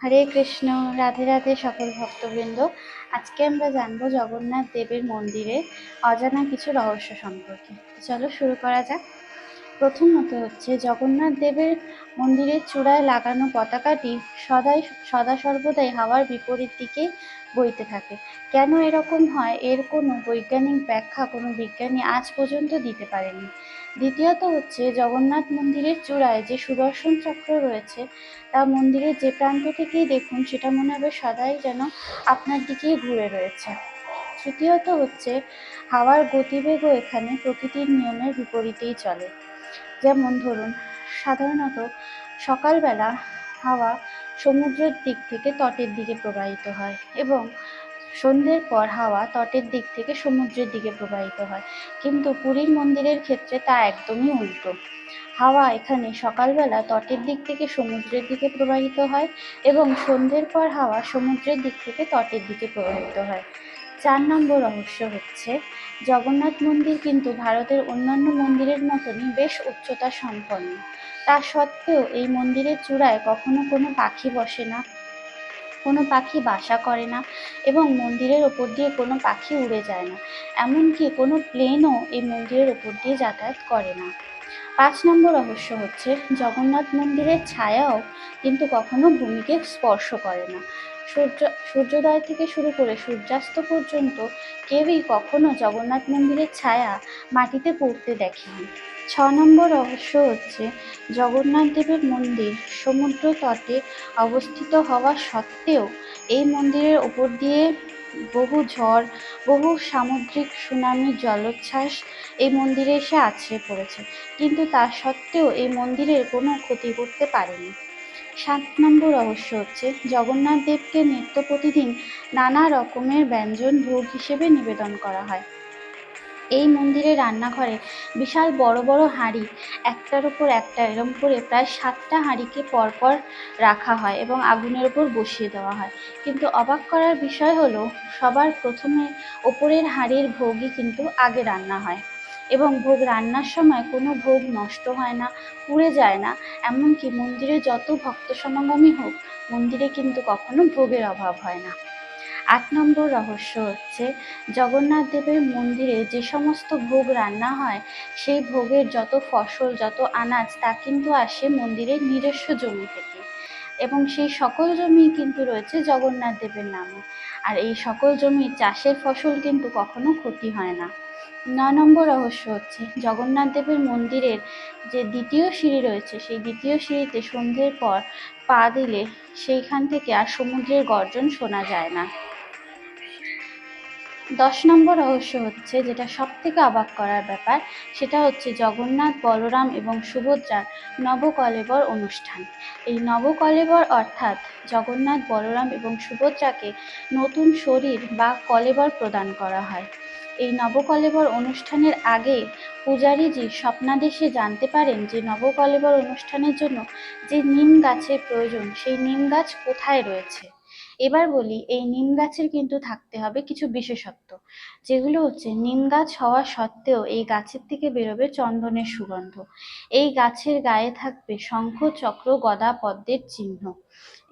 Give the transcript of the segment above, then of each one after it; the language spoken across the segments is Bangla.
হরে কৃষ্ণ। রাধে রাধে সকল ভক্তবৃন্দ। আজকে আমরা জানবো জগন্নাথ দেবের মন্দিরে অজানা কিছু রহস্য সম্পর্কে। চলো শুরু করা যাক। প্রথমত হচ্ছে জগন্নাথ দেবের মন্দিরের চূড়ায় লাগানো পতাকাটি সদা সর্বদাই হাওয়ার বিপরীত দিকে বইতে থাকে। কেন এরকম হয় এর কোনো বৈজ্ঞানিক ব্যাখ্যা কোনো বিজ্ঞানী আজ পর্যন্ত দিতে পারেনি। দ্বিতীয়ত হচ্ছে জগন্নাথ মন্দিরের চূড়ায় যে সুদর্শন চক্র রয়েছে তা মন্দিরের যে প্রান্ত থেকেই দেখুন সেটা মনে হবে সদাই যেন আপনার দিকেই ঘুরে রয়েছে। তৃতীয়ত হচ্ছে হাওয়ার গতিবেগও এখানে প্রকৃতির নিয়মের বিপরীতেই চলে। যেমন ধরুন, সাধারণত সকালবেলা হাওয়া সমুদ্রের দিক থেকে তটের দিকে প্রবাহিত হয় এবং সন্ধ্যের পর হাওয়া তটের দিক থেকে সমুদ্রের দিকে প্রবাহিত হয়, কিন্তু পুরীর মন্দিরের ক্ষেত্রে তা একদমই উল্টো। হাওয়া এখানে সকালবেলা তটের দিক থেকে সমুদ্রের দিকে প্রবাহিত হয় এবং সন্ধ্যের পর হাওয়া সমুদ্রের দিক থেকে তটের দিকে প্রবাহিত হয়। 4 নম্বর রহস্য হচ্ছে জগন্নাথ মন্দির কিন্তু ভারতের অন্যান্য মন্দিরের মতনই বেশ উচ্চতা সম্পন্ন। তা সত্ত্বেও এই মন্দিরের চূড়ায় কখনো কোনো পাখি বসে না, কোনো পাখি বাসা করে না এবং মন্দিরের ওপর দিয়ে কোনো পাখি উড়ে যায় না। এমনকি কোনো প্লেনও এই মন্দিরের ওপর দিয়ে যাতায়াত করে না। 5 নম্বর রহস্য হচ্ছে জগন্নাথ মন্দিরের ছায়াও কিন্তু কখনো ভূমিকে স্পর্শ করে না। সূর্যোদয় থেকে শুরু করে সূর্যাস্ত পর্যন্ত কেউই কখনো জগন্নাথ মন্দিরের ছায়া মাটিতে পড়তে দেখেনি। 6 নম্বর রহস্য হচ্ছে জগন্নাথ দেবের মন্দির সমুদ্র তটে অবস্থিত হওয়া সত্ত্বেও এই মন্দিরের ওপর দিয়ে বহু ঝড়, বহু সামুদ্রিক সুনামির জলোচ্ছ্বাস এই মন্দিরে এসে আছড়ে পড়েছে, কিন্তু তা সত্ত্বেও এই মন্দিরের কোনো ক্ষতি করতে পারেনি। 7 নম্বর রহস্য হচ্ছে জগন্নাথ দেবকে নিত্য প্রতিদিন নানা রকমের ব্যঞ্জন ভোগ হিসেবে নিবেদন করা হয়। এই মন্দিরের রান্নাঘরে বিশাল বড় বড় হাঁড়ি একটার উপর একটা এরম করে প্রায় 7টা হাঁড়িকে পরপর রাখা হয় এবং আগুনের উপর বসিয়ে দেওয়া হয়। কিন্তু অবাক করার বিষয় হলো সবার প্রথমে ওপরের হাঁড়ির ভোগই কিন্তু আগে রান্না হয় এবং ভোগ রান্নার সময় কোনো ভোগ নষ্ট হয় না, পুড়ে যায় না। এমনকি মন্দিরে যত ভক্ত সমাগমই হোক, মন্দিরে কিন্তু কখনো ভোগের অভাব হয় না। 8 নম্বর রহস্য হচ্ছে জগন্নাথ দেবের মন্দিরে যে সমস্ত ভোগ রান্না হয় সেই ভোগের যত ফসল, যত আনাজ তা কিন্তু আসে মন্দিরের নিজস্ব জমি থেকে এবং সেই সকল জমি কিন্তু রয়েছে জগন্নাথ দেবের নামে। আর এই সকল জমির চাষের ফসল কিন্তু কখনো ক্ষতি হয় না। 9 নম্বর রহস্য হচ্ছে জগন্নাথ দেবের মন্দিরের যে দ্বিতীয় সিঁড়ি রয়েছে সেই দ্বিতীয় সিঁড়িতে সন্ধ্যের পর পা দিলে সেইখান থেকে আর সমুদ্রের গর্জন শোনা যায় না। 10 নম্বর রহস্য হচ্ছে যেটা সব থেকে অবাক করার ব্যাপার, সেটা হচ্ছে জগন্নাথ, বলরাম এবং সুভদ্রার নবকলেবর অনুষ্ঠান। এই নবকলেবর অর্থাৎ জগন্নাথ, বলরাম এবং সুভদ্রাকে নতুন শরীর বা কলেবর প্রদান করা হয়। এই নবকলেবর অনুষ্ঠানের আগে পূজারীজি স্বপ্নাদেশে জানতে পারেন যে নবকলেবর অনুষ্ঠানের জন্য যে নিম গাছের প্রয়োজন সেই নিম গাছ কোথায় রয়েছে। এবার বলি, এই নিম গাছের কিন্তু থাকতে হবে কিছু বিশেষত্ব, যেগুলো হচ্ছে নিম গাছ হওয়া সত্ত্বেও এই গাছের থেকে বেরোবে চন্দনের সুগন্ধ। এই গাছের গায়ে থাকবে শঙ্খ, চক্র, গদা, পদ্মের চিহ্ন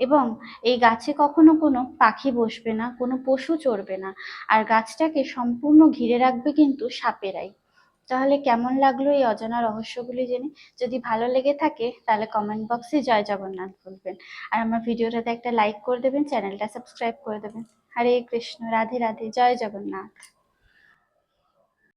এবং এই গাছে কখনো কোনো পাখি বসবে না, কোনো পশু চড়বে না, আর গাছটাকে সম্পূর্ণ ঘিরে রাখবে কিন্তু সাপেরাই। তাহলে কেমন লাগলো এই অজানা রহস্যগুলি জেনে? যদি ভালো লেগে থাকে তাহলে কমেন্ট বক্সে জয় জগন্নাথ বলবেন আর আমার ভিডিওটাতে একটা লাইক করে দেবেন, চ্যানেলটা সাবস্ক্রাইব করে দেবেন। হরে কৃষ্ণ, রাধে রাধে, জয় জগন্নাথ।